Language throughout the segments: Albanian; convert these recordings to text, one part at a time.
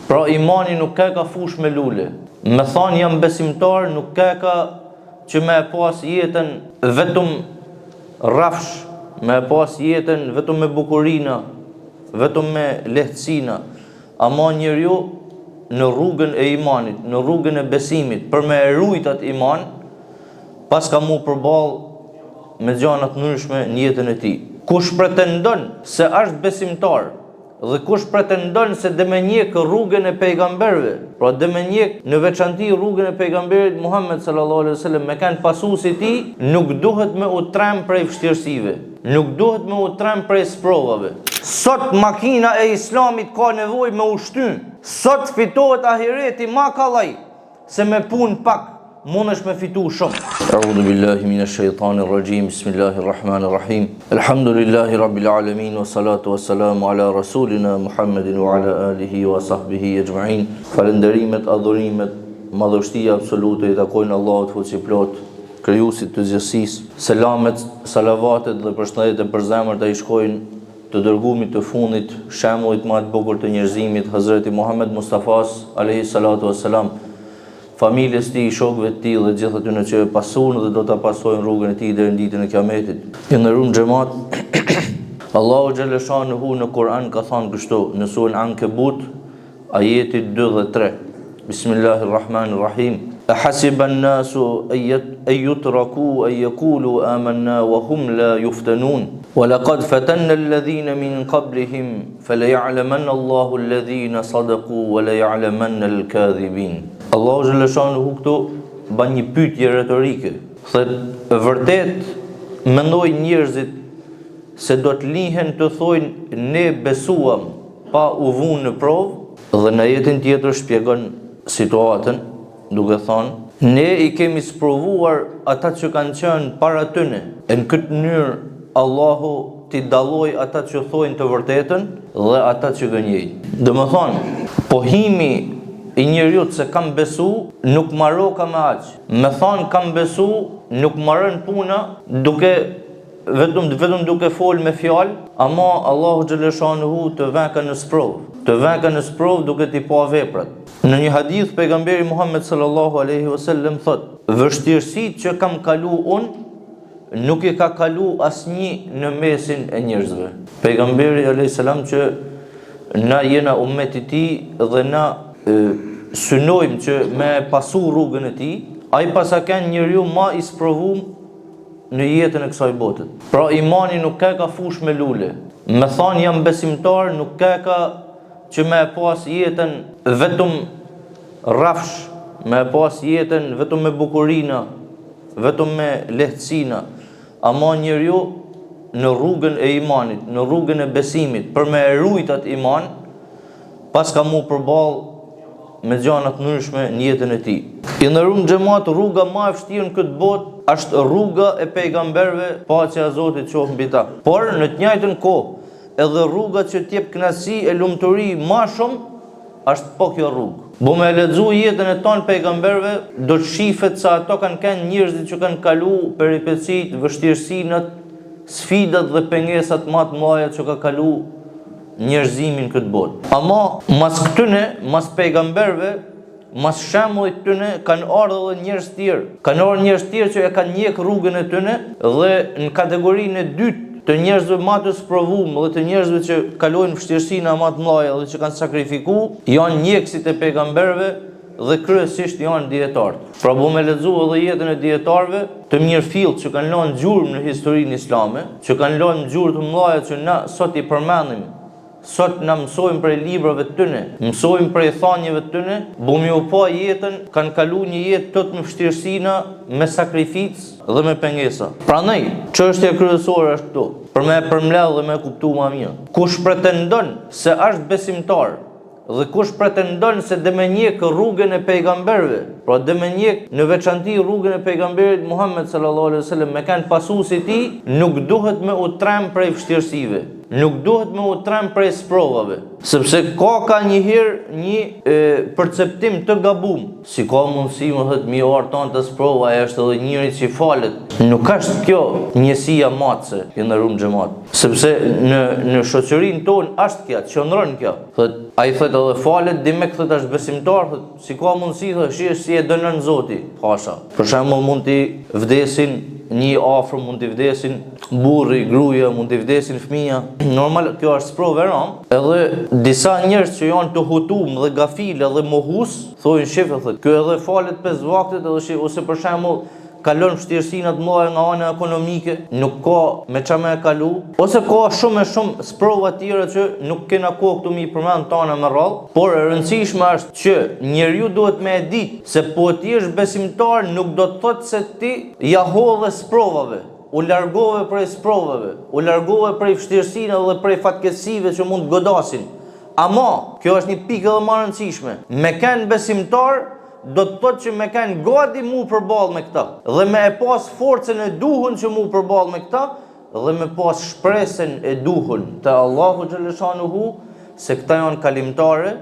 Pra imani nuk ka fush me lule. Me thonë jam besimtar nuk ka që me pas jetën vetëm rafsh, me pas jetën vetëm me bukurina, vetëm me lehtësina. Ama njeriu në rrugën e imanit, në rrugën e besimit, për me rujt atë iman, pas ka mu përball me gjana të ndryshme në jetën e tij. Kush pretendon se është besimtar dhe kush pretendon se dhe me njek rrugën e pejgamberve, pra dhe me njek në veçanti rrugën e pejgamberit Muhammed sallallahu alaihi wasallam, me kanë pasuesi ti, nuk duhet me u trem prej vështirësive, nuk duhet me u trem prej sprovave. Sot makina e islamit ka nevojë me ushtyn. Sot fitohet ahireti ma kallaj se me punë pak mundesh me fitu shumë. A'udhu billahi minash shaitanir rajim. Bismillahir rahim. Alhamdulillahi rabbil alamin wa salatu wassalamu ala rasulina Muhammedin wa ala alihi wa sahbihi ajma'in. Falënderimet, adhurimet, madhështia absolute i takojnë Allahut fuqiplot, krijuesit të gjithësisë. Selamet, salavatet dhe përshëndetjet për zemër të i shkojnë të dërgumit të fundit, shembullit më të bukur të njerëzimit, Hazreti Muhammed Mustafas alayhi salatu wassalam, familjes tij, shokëve të tij dhe gjithë atyre që e pasuan dhe do ta pasojnë rrugën e tij deri në ditën e Kiametit. Në nderuar xhamat, Allahu xhalla shanuhu në Kur'an ka thënë kështu në surën Ankebut, ajeti 2 dhe 3. Bismillahirrahmanirrahim. Ahasiba an-nasu an yutraku an yaqulu amanna wa hum la yuftanun. وَلَقَدْ فَتَنَّ الَّذِينَ مِنْ قَبْلِهِمْ فَلَيَعْلَمَنَّ اللَّهُ الَّذِينَ صَدَقُوا وَلَيَعْلَمَنَّ الْكَاذِبِينَ. Allahu xhaleshanuhu këtu ban një pyetje retorike. Thotë vërtet mendojnë njerëzit se do të lihen të thojnë ne besuam pa u vënë në provë, dhe në jetën tjetër shpjegon situatën duke thënë ne i kemi sprovuar ata që kanë qenë para tyne. Në këtë mënyrë Allahu t'i dalloj ata që thojnë të vërtetën dhe ata që gënjejnë. Domethënë, pohimi i njeriut se kam besu nuk maroka me aq. Me thonë kam besu nuk marrën puna duke vetëm duke fol me fjalë, ama Allahu xhaleshanuhu të vënë në sprovë. Të vënë në sprovë duke t'i pa veprat. Në një hadith pejgamberi Muhammed sallallahu alaihi wasallam thotë: "Vështirësitë që kam kalu unë nuk i ka kalu asnjë në mesin e njerëzve." Pejgamberi alayhis salam që na jena ummeti i tij dhe na synojmë që me pasu rrugën e tij, ai pasaken njeriu ma i sprovum në jetën e kësaj bote. Pra imani nuk ka fush me lule. Me thonë jam besimtar nuk ka që me pas jetën vetëm rafsh, me pas jetën vetëm me bukurina, vetëm me lehtësina. Ama njeriu në rrugën e imanit, në rrugën e besimit, për me rujt atë iman, pas ka mu përball me gjana të ndryshme në jetën e tij. I nderuar xhamat, rruga më e vështirë në këtë botë është rruga e pejgamberëve, paqja e Zotit qoftë mbi ta. Por në të njëjtën kohë, edhe rruga që t'jep kënaqësi e lumturi më shumë është po kjo rrugë. Bu me lexu jetën e tonë pejgamberëve, do të shifet se ato kanë njerëzit që kanë kalu peripecitë, vështirësinat, sfidat dhe pengesat më të mëdha që ka kalu njerëzimin këtë botë. Ama mas këtyne, mas pejgamberëve, mas shembullit tyne kanë ardhur edhe njerëz tjerë. Kanë ardhur njerëz tjerë që e kanë njeh rrugën e tyne dhe në kategorinë e dytë të njerëzve më të sprovuar dhe të njerëzve që kalojnë vështirësina më të mëdha dhe që kanë sakrifikuar, janë njekësit e pejgamberëve dhe kryesisht janë dietarët. Pra bu me lexu edhe jetën e dietarëve të mirëfillt që kanë lënë gjurmë në historinë islame, që kanë lënë gjurmë të mëdha që na sot i përmendim. Sot na mësojmë prej librave të tyne, mësojmë prej thanjeve të tyne, bumi u pa jetën, kanë kalu një jetë tot me vështirësina, me sakrificë dhe me pengesa. Prandaj, çështja kryesore është këtu, për me përmbledh dhe me kuptu më mirë. Kush pretendon se është besimtar dhe kush pretendon se dhe me njek rrugën e pejgamberëve, pra dhe me njek në veçanti rrugën e pejgamberit Muhammed sallallahu alaihi wasallam, me kanë pasuesi ti, nuk duhet me u trem prej vështirësive, nuk duhet me u trem prej sprovave. sepse ka njëherë një perceptim të gabum, si ka mundësi më thët mi orë tonë të sprova, e është edhe njëri që falet. Nuk është kjo njësia matëse, i në rumë gjëmat. Sepse në shoqërinë tonë është kja, qëndrën kja. A i thët edhe falet, dimek thët është besimtar, thët, si ka mundësi, thët, shirë si e dënën Zoti, hasha. Për shembull mund t'i vdesin një afër, mund t'i vdesin burri, gruaja, mund t'i vdesin fëmia. Normal kjo është sprovë e ram. Edhe disa njerëz që janë të hutum dhe gafil dhe mohus, thonë shef, thotë, ky edhe falet 5 vaktet edhe shef, ose për shembull kalon vështirësinë të mëdha nga ana ekonomike, nuk ka me çfarë me kalu, ose ka shumë sprova të tjera që nuk kena kohë këtu mi përmend tana me radhë, por e rëndësishme është që njeriu duhet me e ditë se po ti je besimtar nuk do të thotë se ti ja hodhe sprovave, u largove prej sprovave, u largove prej vështirësinë dhe prej fatkeqësive që mund të godasin. Ama, kjo është një pikë edhe më e rëndësishme. Me kanë besimtar do të thotë që me kanë gati mu përballë me këta, dhe me e pas forcën e duhur që mu përballë me këta, dhe me pas shpresën e duhur te Allahu xhaleshanuhu se këta janë kalimtare,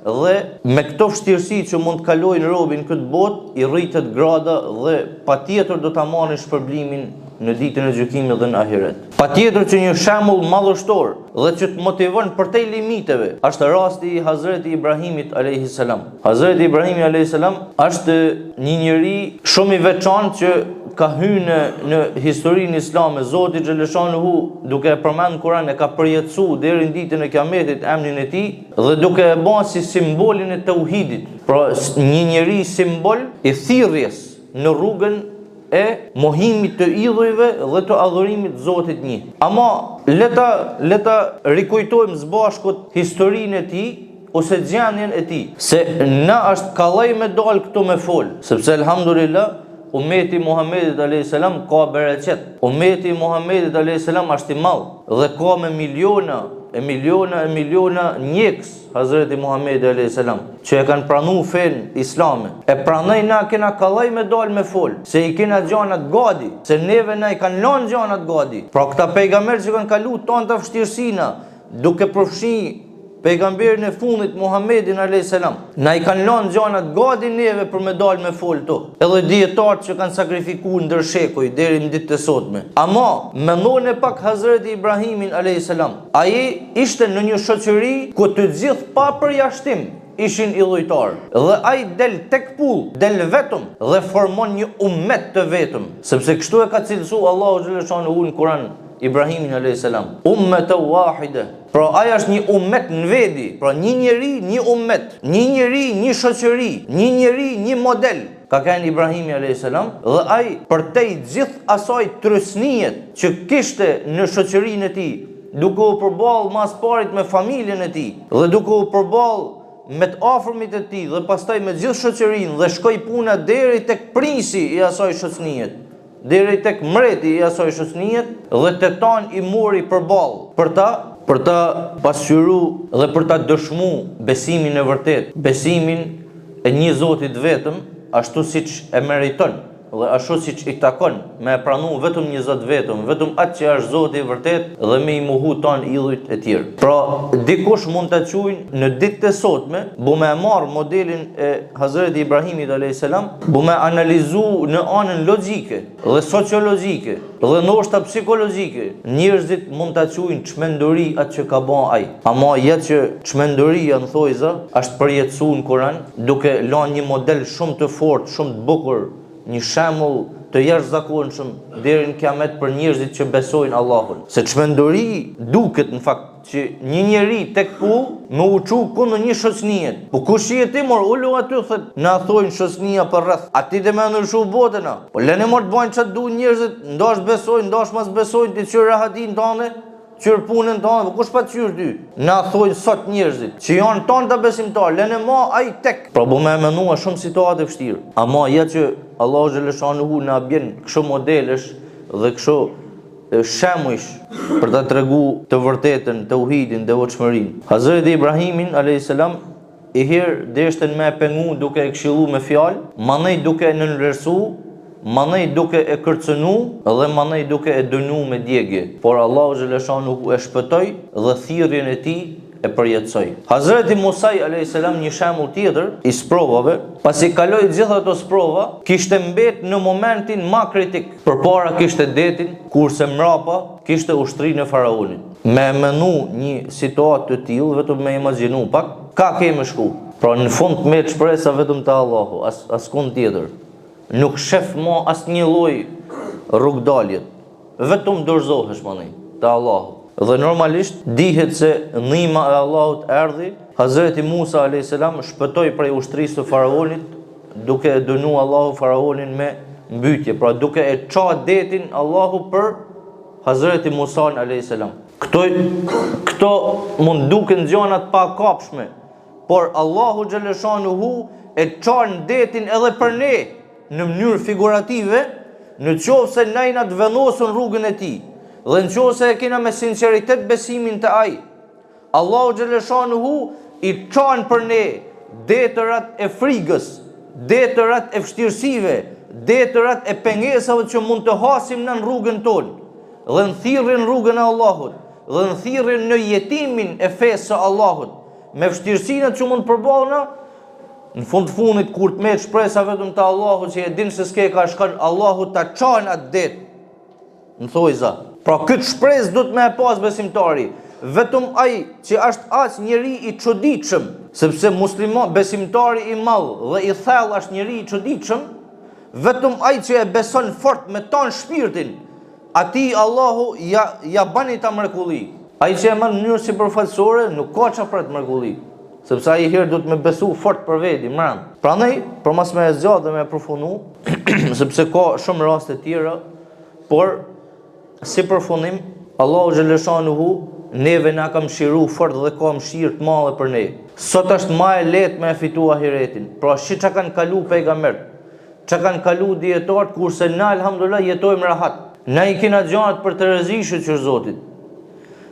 dhe me këto vështirësi që mund të kalojnë robi në këtë botë, i rritet grada dhe patjetër do ta marrin shpërblimin në ditën e gjykimit dhe në ahiret. Patjetër që një shembull madhështor dhe që të motivon përtej limiteve është rasti i Hazreti Ibrahimit alayhis salam. Hazreti Ibrahimi alayhis salam është një njeri shumë i veçantë që ka hyrë në historinë islame. Zoti xhaleshanuhu duke e përmendur Kur'an e ka përjetësuar deri në ditën e Kiametit emrin e tij dhe duke e bërë si simbolin e tauhidit. Pra një njeri simbol i thirrjes në rrugën e mohimit të idhujve dhe të adhurimit Zotit një. Ama leta rikujtojmë së bashkut historinë e tij ose gjendjen e tij, se na është kallaj me dal këtu me fol, sepse elhamdulillah ummeti Muhammedit alayhis salam ka bereqet. Ummeti Muhammedit alayhis salam është i madh dhe ka me miliona njeks Hazreti Muhammedi alayhis salam që e kanë pranuar fen islame. E pranoj na kena kallaj me dal me fol, se i kena gjanat gati, se neve na i kanë lënë gjanat gati. Pra këta pejgamber që kanë kalu tanta vështirësina duke përfshi pejgamberin e fundit Muhammedin alayhis salam, na i kanë lënë gjanat gati neve për me dal me fol to. Edhe dietarët që kanë sakrifikuar ndër shekuj deri në ditët e sotme. Ama mendoni pak Hazreti Ibrahimin alayhis salam. Ai ishte në një shoqëri ku të gjithë pa përjashtim ishin idhujtar. Dhe ai del tek pull, del vetëm dhe formon një ummet të vetëm, sepse kështu e ka cilësuar Allahu xhaleshanuhu në Kur'an Ibrahimin alayhis salam. Ummatan wahide. Pra ai është një ummet në vedi, pra një njeri, një ummet, një njeri, një shoqëri, një njeri, një model. Ka qenë Ibrahimi alayhis salam dhe ai përtej gjithë asaj trysniet që kishte në shoqërinë e tij, duke u përballë mas parit me familjen e tij dhe duke u përballë me të afërmit e tij dhe pastaj me gjithë shoqërinë dhe shkoi puna deri tek prisi i asaj shoqënie, deri tek mreti i asaj shoqënie dhe tetan i mori përballë për ta pasqyru dhe për ta dëshmu besimin e vërtet, besimin e një Zotit vetëm, ashtu siç e meriton dhe ashtu siç i takon, me e pranu vetëm një Zot vetëm, vetëm atë që është Zoti i vërtet dhe me i mohu tan idhujt e tjerë. Pra, dikush mund ta quajnë në ditët e sotme, bu me marr modelin e Hazreti Ibrahimit alayhis salam, bu me analizu në anën logjike dhe sociologjike dhe ndoshta psikologjike, njerëzit mund ta quajnë çmenduri atë që ka bën ai. Ama jetë që çmenduria në thojza është përjetësuar në Kur'an duke lënë një model shumë të fortë, shumë të bukur, një shembull të jashtëzakonshëm deri në Kiamet për njerëzit që besojnë Allahun. Se çmenduri duket në fakt që një njeri tek pull me u çu kundër një shoqënie. Po kush je ti mor ulu aty thot, na thojnë shoqënia për rreth. A ti dhe më ndryshu botën a? Po lënë mor të bëjnë çfarë duan njerëzit, ndosh besojnë, ndosh mos besojnë, ti çur rahatin tonë, çur punën tonë, po kush pa çur ty? Na thojnë sot njerëzit që janë tonë të besimtar, lënë më ai tek. Pra bu më mendua shumë situata vështirë. Ama ja që Allahu xhaleshanuhu na bën kështu modelesh dhe kështu shembush për ta treguar të vërtetën, tauhidin, devotshmërinë. Hazreti Ibrahimin alayhis salam i herë deshtën me pengu duke e këshilluar me fjalë, mandej duke e nënvlerësu, mandej duke e kërcënu dhe mandej duke e dënu me djegje. Por Allahu xhaleshanuhu e shpëtoi dhe thirrjen e tij e përjetësoj. Hazreti Musa a.s. një shembull tjetër i sprovave, pasi kaloi gjitha ato sprova, kishte mbet në momentin më kritik. Përpara kishte detin, kurse mrapa kishte ushtrinë e faraonit. Me menu një situatë të tillë, vetëm me imagjinu pak, ka kemë shku. Pra në fund me shpresa vetëm te Allahu, askund tjetër. Nuk shef mo asnjë lloj rrugdaljet. Vetëm dorëzohesh më te Allahu. Dhe normalisht dihet se ndihma e Allahut erdhi. Hazreti Musa a.s. shpëtoi prej ushtrisë së faraonit, duke e dënu Allahu faraonin me mbytje, pra duke e ça detin Allahu për Hazreti Musa a.s. Këto mund duken gjëra të pakapshme, por Allahu xhaleshanuhu e çon detin edhe për ne në mënyrë figurative, në qoftë se na të vendosën rrugën e tij. Dhe në qoftë se e kena me sinceritet besimin të ai, Allahu xhaleshanuhu i çon për ne detërat e frigës, detërat e vështirësive, detërat e pengesave që mund të hasim në rrugën tonë, dhe në thirrjen rrugën e Allahut, dhe në thirrjen në jetimin e fesë së Allahut, me vështirësinë që mund të përballna, në fundit kur të merr shpresa vetëm te Allahu që e din se s'ke ka shkon, Allahu ta çon atë det. Në thojza. Pra këtë shpresë do të më pas besimtari, vetëm ai që është as njeri i çuditshëm, sepse musliman besimtari i madh dhe i thellë është njeri i çuditshëm, vetëm ai që e beson fort me ton shpirtin, atij Allahu ja bani ta mrekulli. Ai që e merr në mënyrë sipërfaqësore nuk ka çfarë për të mrekulli, sepse ai herë do të më besu fort për veti, mbrëm. Prandaj, për mos më zgjat dhe më përfunu, sepse ka shumë raste tjera, por si përfundim, Allahu xhaleshanuhu neve na ka mëshiruar fort dhe ka mëshirë të madhe për ne. Sot është më e lehtë me fitu ahiretin. Pra shi çka kanë kalu pejgambert, çka kanë kalu dietar, kurse na alhamdulillah jetojmë rahat. Na i kena gjanat për të rrezikshëm që Zotit.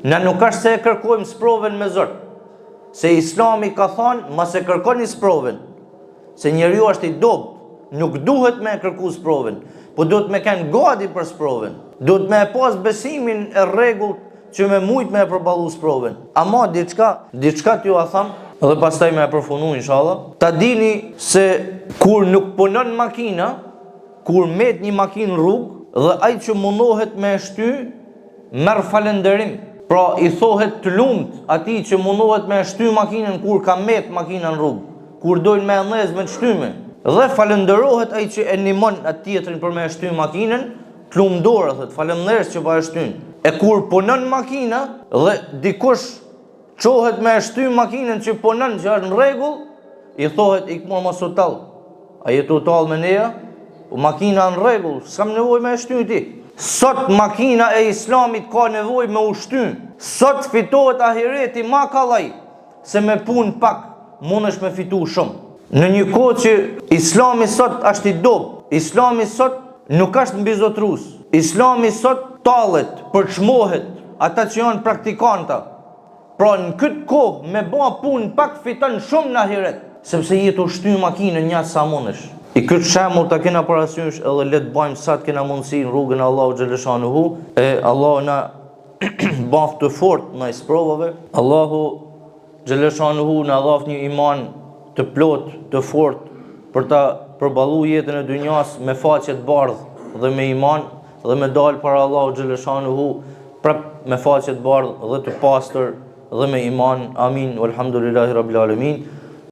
Na nuk është se e kërkojmë sprovën me zot. Se Islami ka thënë, mos e kërkoni sprovën. Se njeriu është i dobët, nuk duhet me kërku sprovën, po duhet me kanë gati për sprovën. Duhet me pas besimin e rregullt që me mujt me përballu sprovën. Ama diçka t'ju a tham, dhe pastaj me përfunu inshallah. Ta dini se kur nuk punon makina, kur met një makinë rrugë, dhe ai që mundohet me shty, merr falënderim. Pra i thohet të lumt atij që mundohet me shty makinën kur ka met makina në rrugë, kur dojnë me ndez me të shtyme. Dhe falënderohet ai që e ndihmon atë tjetrin për me shty makinën, të lumdorë, thot, falënderes që pa e shtyn. E kur punon makina dhe dikush çohet me shty makinën që punon që është në rregull, i thohet ik mos u tall. A je tu tall me neja? Po makina në rregull, s'kam nevojë me shty ti. Sot makina e Islamit ka nevojë me ushty. Sot fitohet ahireti ma kallaj, se me punë pak mundesh me fitu shumë. Në një kohë që Islami sot është i dobët, Islami sot nuk është mbizotrus. Islami sot tallet, përçmohet ata që janë praktikanta. Pra në këtë kohë me bë punë pak fiton shumë në ahiret, sepse jetë ushty makinën një sa mundesh. I këtë shembull ta kena parasysh edhe le të bëjmë sa të kena mundësi në rrugën e Allahu xhaleshanuhu, e Allahu na baf të fort në sprovave. Allahu xhaleshanuhu na dhaf një iman të plot, të fort për ta përballuar jetën e dynjas me faqe të bardhë dhe me iman dhe me dal para Allahu xhaleshanuhu prap me faqe të bardhë dhe të pastër dhe me iman. Amin. Walhamdulillahi rabbil alamin.